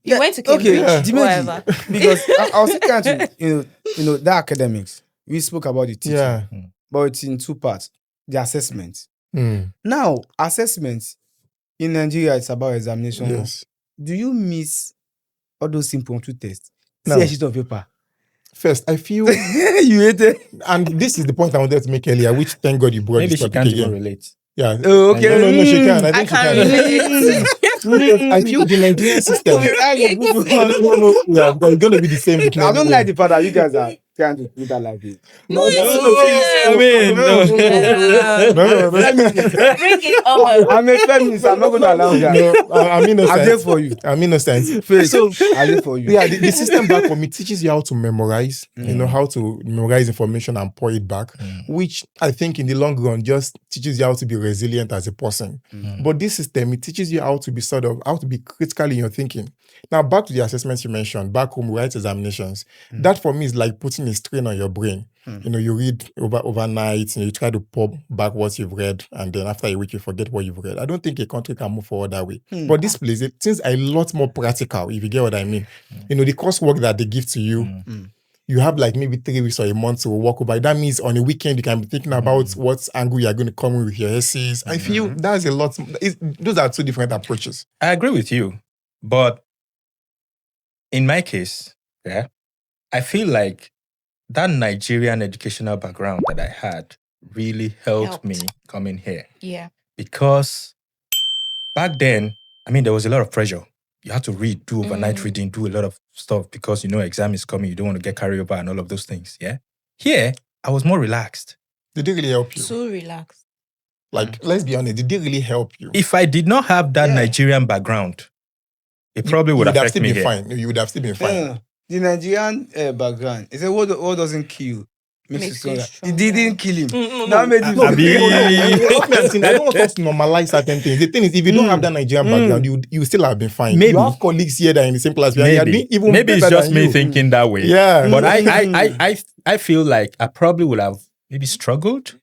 You went to Cambridge, whatever. Because I was trying to, the academics. We spoke about the teaching, Yeah. but it's in two parts. The assessment. Mm. Now, assessment in Nigeria, it's about examination. Yes. Do you miss all those impromptu tests? No. See a sheet of paper. First, I feel, You hate it. and this is the point I wanted to make earlier, which thank God you brought Maybe this she topic can't even again. relate. Yeah. Oh, okay. No, she can. I I think she can't can. relate. I feel the Nigerian system. Okay, Yeah, but it's gonna be the same. I don't like the fact that you guys are trying to put that like this. No, I mean, no. Bring it on. I'm a feminist. I'm not going to allow that. No, I'm innocent. I'm there for you. I'm innocent. Faith, So I'm there for you. yeah, the system back home, it teaches you how to memorize, you know, how to memorize information and pour it back, which I think in the long run just teaches you how to be resilient as a person. But this system, it teaches you how to be how to be critical in your thinking. Now, back to the assessments you mentioned, back home, we write examinations. That for me is like putting a strain on your brain. You know, you read overnight, you try to pop back what you've read, and then after a week, you forget what you've read. I don't think a country can move forward that way. But this place, it seems a lot more practical, if you get what I mean. You know, the coursework that they give to you, you have like maybe 3 weeks or a month to work over. That means on a weekend, you can be thinking about what angle you are going to come in with your essays. I feel that's a lot. Those are two different approaches. I agree with you, but in my case, yeah, I feel like that Nigerian educational background that I had really helped me coming here. Yeah. Because back then, I mean, there was a lot of pressure. You had to read, do overnight reading, do a lot of stuff because you know exam is coming. You don't want to get carried over and all of those things. Yeah. Here, I was more relaxed. Did they really help you? So relaxed. Like, let's be honest, did they really help you? If I did not have that Nigerian background, it probably would have affect still me been here. fine. You would have still been fine. The Nigerian background, is what doesn't kill you makes you Makes you stronger. It stronger. didn't kill him. No. That made him I Abi- don't want us to normalize certain things. The thing is, if you don't have that Nigerian background, you still have been fine. Maybe. You have colleagues here that are in the same class. Maybe it's just me thinking that way. Yeah. But I feel like I probably would have maybe struggled.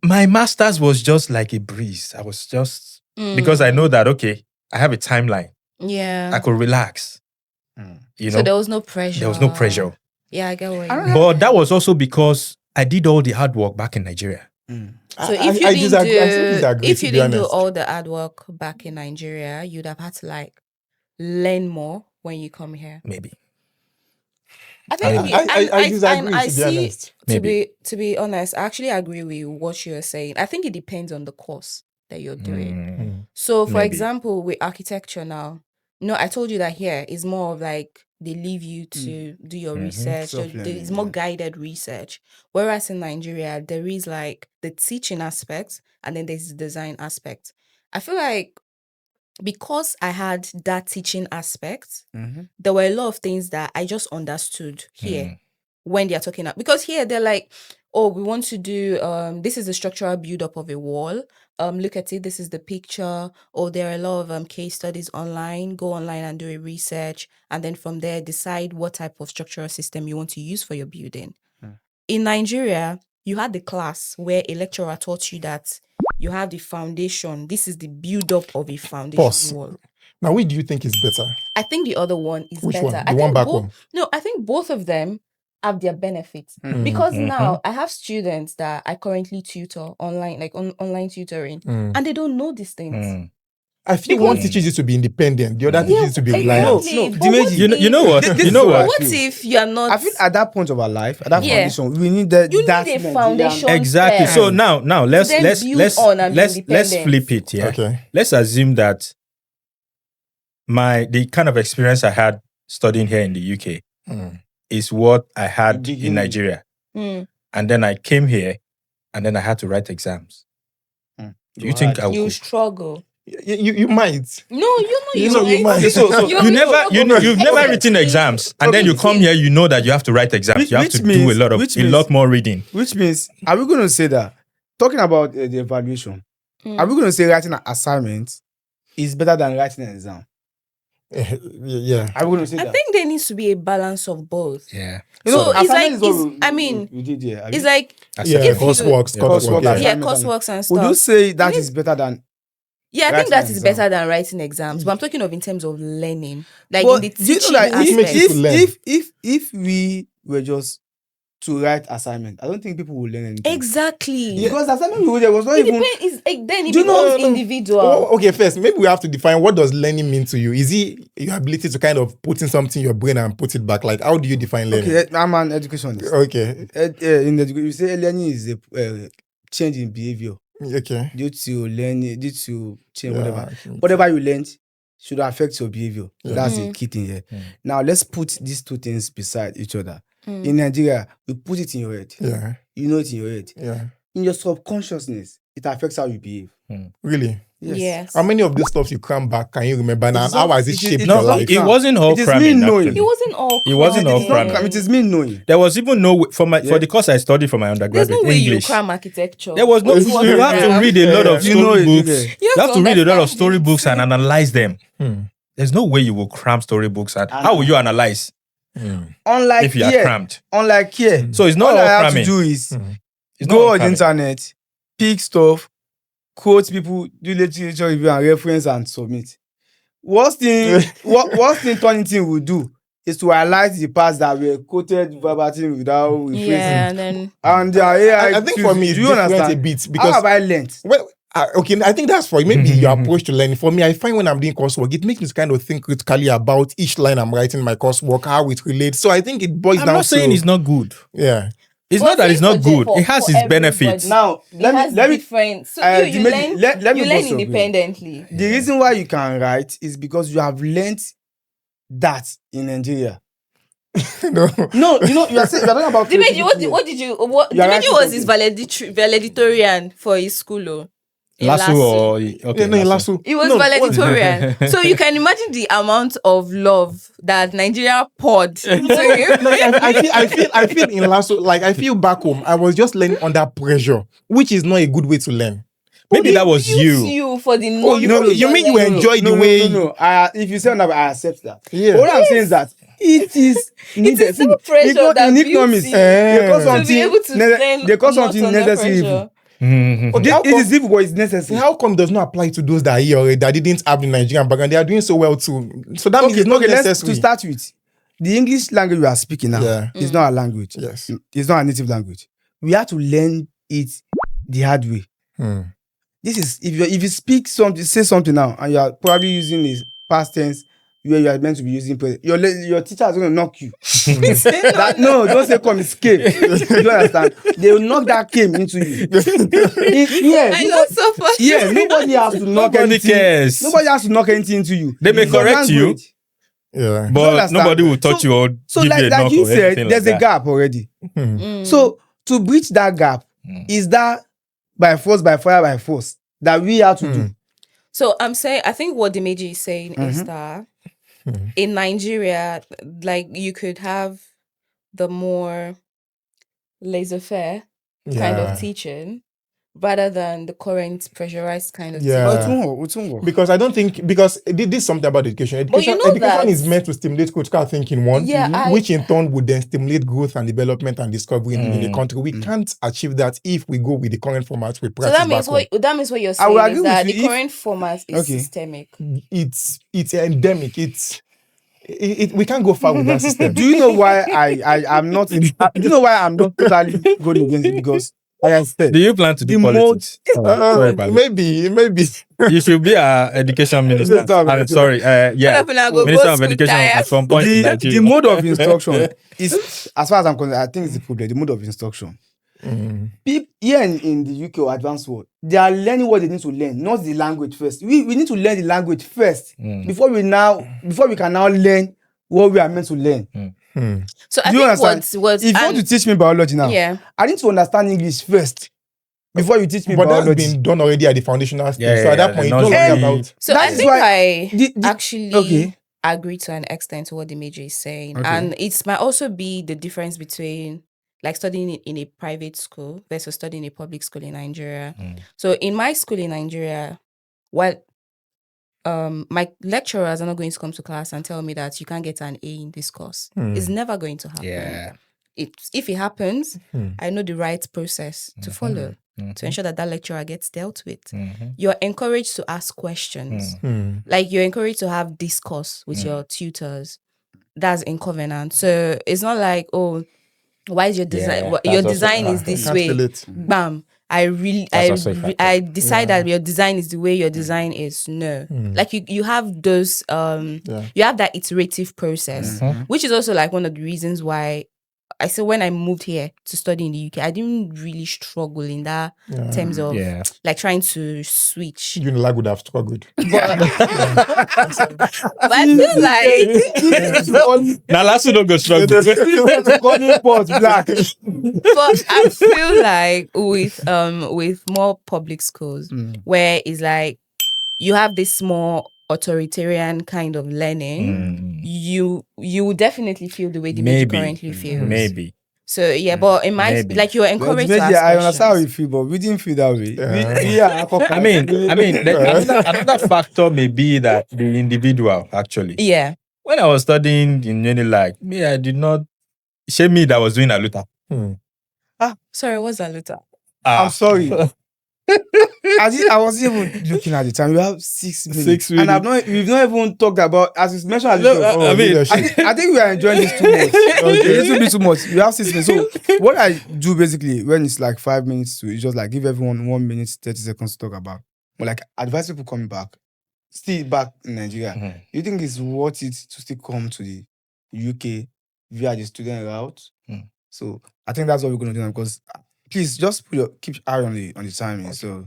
My master's was just like a breeze. I was just because I know that okay, I have a timeline. Yeah. I could relax. You know, So there was no pressure. there was no pressure. Yeah, I get what you mean. But that was also because I did all the hard work back in Nigeria. So if you disagree. I still disagree, if to you be didn't do honest. all the hard work back in Nigeria, you'd have had to like learn more when you come here. Maybe. I think I disagree, I to be see. honest. Maybe. To be honest, I actually agree with what you're saying. I think it depends on the course that you're doing. So, for Maybe. example, with architecture now, I told you that here is more of like they leave you to do your research. So Self-learning, it's more guided research. Whereas in Nigeria, there is like the teaching aspect and then there's the design aspect. I feel like because I had that teaching aspect, there were a lot of things that I just understood here when they're talking about. Because here they're like, oh, we want to do, this is the structural build-up of a wall. Look at it, this is the picture. Or there are a lot of case studies online. Go online and do a research. And then from there, decide what type of structural system you want to use for your building. In Nigeria, you had the class where a lecturer taught you that you have the foundation. This is the build-up of a foundation Pause. wall. Now, which do you think is better? I think the other one is Which better. one? I The think one back both, home? No, I think both of them have their benefits. Because now I have students that I currently tutor online, like online tutoring, and they don't know these things. I feel one teaches you to be independent, the other teaches you to be reliant. exactly. No, But what Dimeji, You know what? This You know is what? What if you're not? I feel at that point of our life, at that Yeah. foundation, we need that. You need that a Nigerian- foundation. Exactly. first. So now let's then let's build let's on and be let's independent. flip it. Yeah. Okay. Let's assume that the kind of experience I had studying here in the UK is what I had in Nigeria, Mm. and then I came here, and then I had to write exams. Do you think I You would? struggle. You might. No, you know, you might. So You've you've never written exams, and then you come here, you know that you have to write exams. You have Which to do means- a lot more reading. Which means, are we going to say that talking about the evaluation? Are we going to say writing an assignment is better than writing an exam? Yeah. Are we going to say I that? think there needs to be a balance of both. Yeah. You know, So it's assignment like- is what I mean, we did here. It's like Yeah, if you- coursework. Coursework, Yeah. yeah, assignment courseworks and would you stuff. say that is better than? Yeah, I think writing that an is exam? better than writing exams. But I'm talking of in terms of learning, like But in the do you know teaching that makes you aspect. to learn. if we were just to write assignment, I don't think people will learn anything. Exactly. Because the assignment we did was not It even. depends. Then it Do you know- becomes individual. Oh, okay, first, maybe we have to define what does learning mean to you. Is it your ability to kind of put in something in your brain and put it back? Like, how do you define learning? Okay, I'm an educationist. Okay. In education, you say learning is a change in behavior. Okay. due to learning, due to change, Yeah, whatever. I think Whatever you learned should affect your behavior. Yeah. That's the key thing here. Mm. Now let's put these two things beside each other. Mm. In Nigeria, you put it in your head. Yeah. You know it in your head. Yeah. In your subconsciousness, it affects how you behave. Really? Yes. How many of these stuff you cram back can you remember now? It And is how not- has it it is- shaped it your is life? not- It wasn't all It is cramming. me knowing. actually. It wasn't all. It wasn't all It's not cramming. crime, it is me knowing. There was even no way, for Yeah. the course I studied for my There's undergraduate no way you English. cram architecture. There was no. It's You true, have to yeah. read a lot of You know it, storybooks. okay. You have to read a lot of understand storybooks and analyze them. Hmm. There's no way you will cram storybooks. And And- how will you analyze Unlike if you are here, crammed? unlike here, So it's not all all I have cramming. to do is It's not go all on the cramming. internet, pick stuff, quote people, do literature review and reference and submit. Worst thing turning thing will do is to highlight the parts that were quoted verbatim without rephrasing. Yeah, and then And the AI I think tools, for me, it's do you different understand? a bit How because have I learned? well, okay, I think that's for you. Maybe your approach to learning. For me, I find when I'm doing coursework, it makes me kind of think critically about each line I'm writing in my coursework, how it relates. So I think it boils I'm down not saying to it's not good. yeah. It's But not that it's not for- good. for- It has for its everybody. benefits. Now, it let has me different. So you Dimeji, learn. let me You go learn somewhere. independently. The reason why you can write is because you have learned that in Nigeria. No. No, you know, you are talking about Dimeji, what creativity did you? You are Dimeji writing was his something. valedictorian for his school. In Lasso Lasso. or okay, Yeah, no, lasso. Lasso. It was No, valedictorian. So you can imagine the amount of love that Nigeria poured into him. No, I feel in Lasso, like I feel back home, I was just learning under pressure, which is not a good way to learn. Maybe that was Use you. you for the Oh, you mean you enjoy the way? No. If you say that, I accept that. Yeah. But what I'm saying is that it is needed. It's self pressure that in builds economics, you they call to to be something able to learn they call not something under necessary evil. pressure. Mhm. Okay, how It is evil, but it's necessary. How come does not apply to those that are here already that didn't have the Nigerian background? They are doing so well too. So that means it's not let's necessary. to start with. The English language we are speaking now Yeah. is not a language. Yes. It's not a native language. We have to learn it the hard way. Hmm. This is if you speak something, say something now, and you are probably using the past tense where you are meant to be using present. Your teacher is going to knock you. No, don't say come escape. You don't understand? They will knock that came into you. I love so funny. Yeah, nobody has to knock Nobody anything. cares. Nobody has to knock anything into you. They may It's your correct you. language. Yeah. But understand? nobody will touch you or So give you a like knock you or said, anything there's like a that. gap already. Mm. So to bridge that gap, is that by force, by fire, by force that we have to do. So I think what Dimeji is saying is that in Nigeria, like you could have the more laissez-faire kind Yeah. of teaching rather than the current pressurized kind of Yeah. But teaching. it won't work. Because I don't think this is something about education. But you know Education that- is meant to stimulate critical thinking, Yeah, which in turn would then stimulate growth and development and discovery in the country. We can't achieve that if we go with the current format we So practice that means back home. that means what you're I will saying agree is that with the you if- current format is Okay. systemic. It's endemic. We can't go far with that system. Do you know why I'm not? Do you know why I'm not totally going against it? Because like I said, Do you plan to do The politics? Sorry, Pali. Maybe. You should be an education minister. Minister of I'm sorry. Yeah. What happened? I go Minister go of school Education tired. at some point in the Nigeria. mode of instruction is, as far as I'm concerned, I think it's the problem. The mode of instruction. People here in the UK or advanced world, they are learning what they need to learn, not the language first. We need to learn the language first before we can now learn what we are meant to learn. So I Do you think understand? what's If you want to teach me biology now, yeah. I need to understand English first before you teach me But that's biology. been done already at the foundational stage. Yeah, So at that yeah, point, you the don't worry nursery. about. So That I is think why I the- actually okay. agree to an extent to what the major is saying. Okay. And it might also be the difference between like studying in a private school versus studying in a public school in Nigeria. So in my school in Nigeria, my lecturers are not going to come to class and tell me that you can't get an A in this course. It's never going to happen. Yeah. If it happens, I know the right process to follow to ensure that lecturer gets dealt with. You're encouraged to ask questions. Like you're encouraged to have discourse with your tutors. That's in covenant. So it's not like, oh, why is your design? Yeah, Your that's also- design is this Can't way. feel it. Bam. That's also a factor. I decide that your design is the way your design is. No. Like you have those you have that iterative process, which is also like one of the reasons why I said when I moved here to study in the UK, I didn't really struggle in that terms of like trying to switch. Unilag would have struggled. But I feel like Now last don't go struggle. Calling pot black. but I feel like with more public schools where it's like you have this more authoritarian kind of learning, you will definitely feel the way the Meji currently feels. Maybe. So yeah, but in my Maybe. like you were encouraged to Maybe ask I understand how you questions. feel, but we didn't feel that way. I mean, another factor may be that the individual actually. Yeah. When I was studying in Unilag, me, I did not shame me that I was doing Aluta. Sorry, what's that later? I'm sorry. I wasn't even looking at the time. We have 6 minutes. 6 minutes. And we've not even talked about, as you mentioned, I mean, I think we are enjoying this too much. Okay, this will be too much. We have 6 minutes. So what I do basically when it's like 5 minutes to, it's just like give everyone 1 minute, 30 seconds to talk about. But like advise people coming back, still back in Nigeria. You think it's worth it to still come to the UK via the student route? So I think that's what we're gonna do now, because please just keep eye on the timing. Okay. So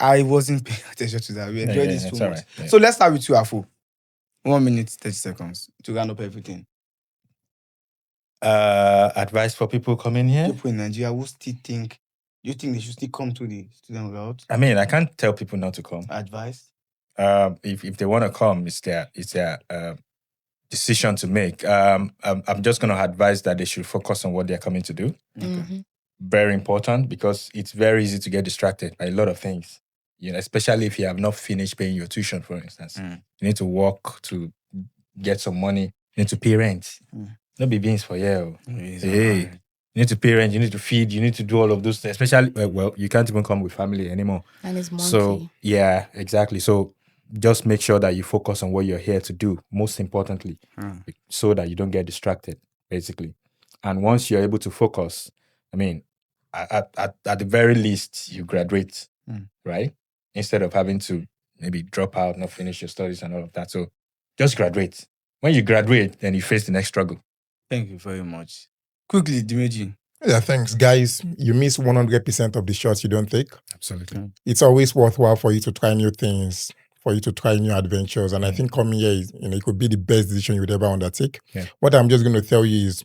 I wasn't paying attention to that. We enjoyed this too much. Right. Yeah. So let's start with you, Afo. 1 minute, 30 seconds to round up everything. Advice for people coming here? People in Nigeria who still think, do you think they should still come to the student route? I mean, I can't tell people not to come. Advice? If they want to come, it's their decision to make. I'm just going to advise that they should focus on what they're coming to do. Mm-hmm. Very important, because it's very easy to get distracted by a lot of things. You know, especially if you have not finished paying your tuition, for instance. You need to work to get some money. You need to pay rent. No be beans for you. Hey, you need to pay rent. You need to feed. You need to do all of those things. Especially, well, you can't even come with family anymore. And it's monthly. So, yeah, exactly. So, just make sure that you focus on what you're here to do, most importantly, so that you don't get distracted, basically. And once you're able to focus, I mean, at the very least, you graduate, right? Instead of having to maybe drop out, not finish your studies and all of that. So just graduate. When you graduate, then you face the next struggle. Thank you very much. Quickly, Dimeji. Yeah, thanks. Guys, you miss 100% of the shots you don't take. Absolutely. It's always worthwhile for you to try new things, for you to try new adventures. And I think coming here is, it could be the best decision you would ever undertake. Yeah. What I'm just going to tell you is,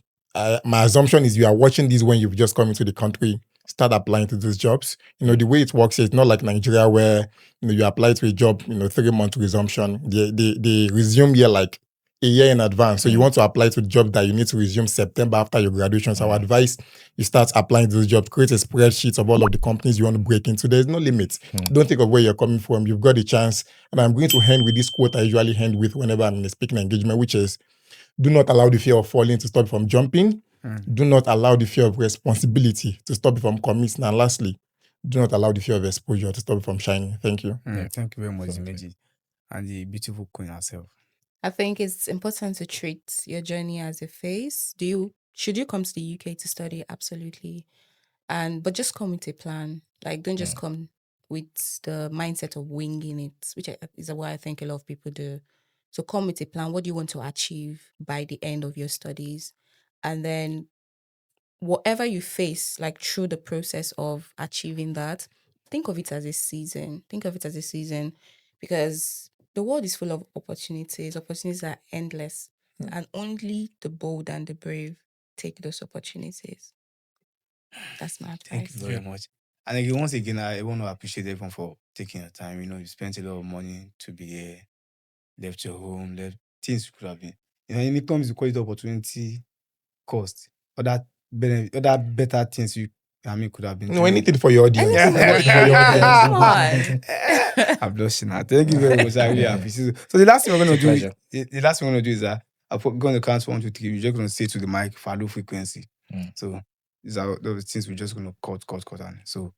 my assumption is you are watching this when you've just come into the country, start applying to these jobs. The way it works is not like Nigeria where, you apply to a job, 3-month resumption. They resume here like a year in advance. So you want to apply to a job that you need to resume September after your graduation. So I would advise you start applying to this job, create a spreadsheet of all of the companies you want to break into. There's no limit. Don't think of where you're coming from. You've got a chance. And I'm going to end with this quote I usually end with whenever I'm in a speaking engagement, which is, do not allow the fear of falling to stop you from jumping. Do not allow the fear of responsibility to stop you from committing. And lastly, do not allow the fear of exposure to stop you from shining. Thank you. Thank you very much, Dimeji. And the beautiful queen herself. I think it's important to treat your journey as a phase. Should you come to the UK to study? Absolutely. But just come with a plan. Like, don't just come with the mindset of winging it, which is what I think a lot of people do. So come with a plan. What do you want to achieve by the end of your studies? And then whatever you face, like through the process of achieving that, think of it as a season. Because the world is full of opportunities. Opportunities are endless. And only the bold and the brave take those opportunities. That's my advice. Thank you very much. And again, once again, I want to appreciate everyone for taking your time. You spent a lot of money to be here, left your home, left things you could have been. And it comes to quality opportunity, cost, or that better things you could have been. No, anything for your audience. I'm blushing now. Thank you very much. I really appreciate it. So the last thing we're going to do is that I'm going to count 1, 2, 3. We're just going to say to the mic, Faloh Frequency. So these are those things we're just going to cut. And so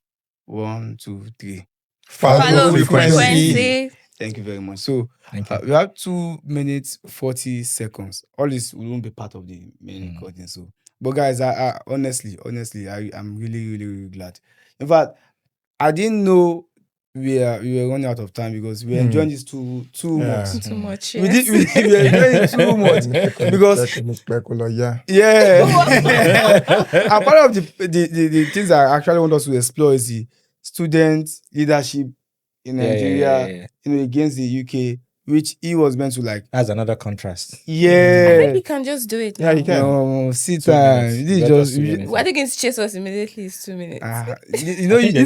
1, 2, 3. Faloh Frequency. Thank you very much. So we have 2 minutes 40 seconds. All this won't be part of the main recording. So, but guys, I honestly, I'm really, really, really glad. In fact, I didn't know we were running out of time because we were enjoying this too Yeah. much. Too much. We Yes. were enjoying it too much because Yeah. and part of the things I actually want us to explore is the student leadership in Nigeria, against the UK, which he was meant to like. That's another contrast. I Yeah. think we can just do it. Yeah, you now. can. No, sit 2 time. minutes. This is We're just just 2 minutes. Why are they going to chase us immediately? It's 2 minutes. this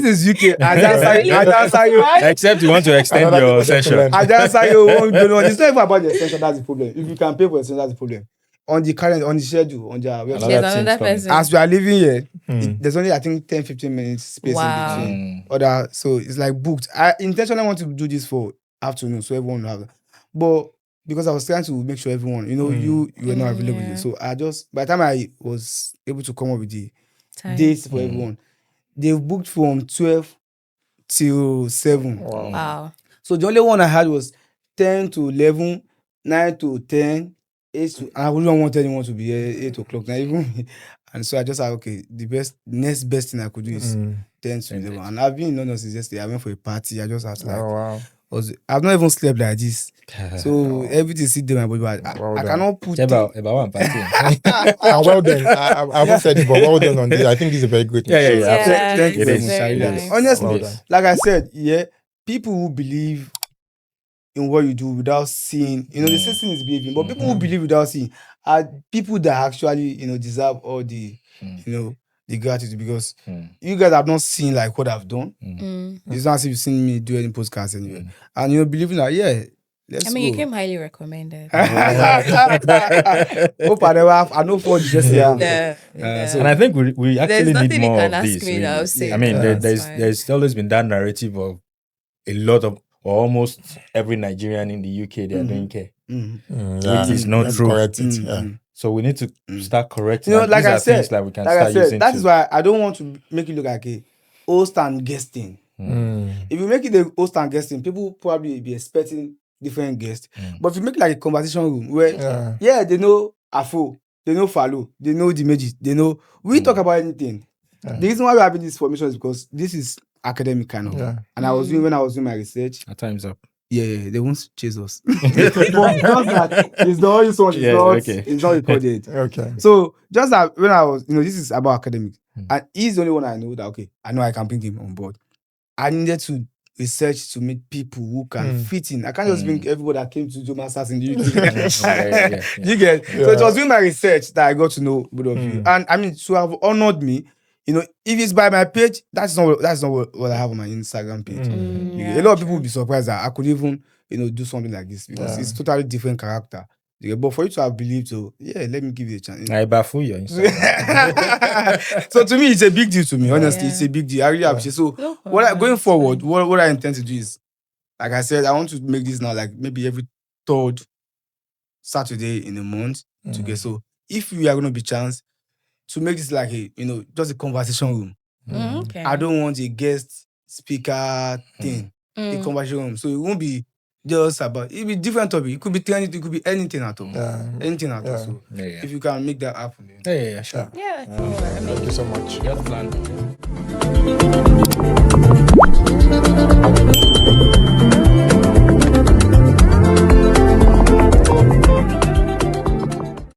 is UK. Ajansa you. Except you want to extend Another your people session. learn. Ajansa you won't go on. It's not even about the extension. That's the problem. If you can pay for extension, that's the problem. On the current, on the schedule, on their website. Another There's thing's another coming. person. As we are living here, Hmm. there's only I think 10-15 minutes space Wow. in between. Other, so it's like booked. I intentionally want to do this for afternoon, so everyone will have. But because I was trying to make sure everyone, you were not available, Yeah. so I just by the time I was able to come up with the Time. dates for everyone, they've booked from 12 till 7. Wow. So the only one I had was 10 to 11, 9 to 10, 8 to. I wouldn't want anyone to be here 8 o'clock. Now even, and so I just said, okay, next best thing I could do is 10 to 11. And I've been in London since yesterday. I went for a party. I just had to Wow. I've not even slept like this. So everything sit there in my body. But Well I done. cannot put About one party. And well done. I haven't said it, but well done on this. I think this is a very good. Yeah. Yeah, Thank you it very is. much. I very really- nice. Honestly, Well done. like I said, people who believe in what you do without seeing, the system is behaving, but people who believe without seeing are people that actually, deserve all the, the gratitude because you guys have not seen like what I've done. It's not as if you've seen me do any podcast anyway. And believing that, let's I mean, you go. came highly recommended. Hope I know for just Yeah. And I think we actually There's need nothing you more can of ask this. me that really. I'll say I mean, no, there's it's fine. there's always been that narrative of a lot of or almost every Nigerian in the UK they are doing care, which is not Let's true. correct it. Yeah. So we need to start correcting. And like these I are said, things that we can start using. that is why I don't want to make it look like a host and guest thing. If you make it a host and guest thing, people probably be expecting different guests. But if you make it like a conversation room where, they know Afro, they know Faloh, they know Dimeji, they know we talk about anything. The reason why we're having this formation is because this is academic kind of. Yeah. And when I was doing my research, Our time's up. they won't chase us. But just that it's the only one, it's not recorded. Okay. So just that when I was, this is about academic, and he's the only one I know that I know I can bring him on board. I needed to research to meet people who can fit in. I can't just bring everybody that came to do masters in the UK. You get? So it was doing my research that I got to know both of you, and I mean to have honored me. If it's by my page, that's not what I have on my Instagram page. A lot of people will be surprised that I could even do something like this because it's totally different character. But for you to have believed, so let me give you a chance. I baffle you. So to me, it's a big deal to me. Honestly, it's a big deal. I really appreciate. So going forward, what I intend to do is, like I said, I want to make this now like maybe every third Saturday in a month to get. So if we are going to be chance to make this like a just a conversation room. Okay. I don't want a guest speaker thing. A conversation room. So it won't be just about it'll be different topic. It could be trending, it could be anything at all. Anything at all. So if you can make that happen. Yeah, sure. Yeah, sure. I mean, Thank you so much. Just plan.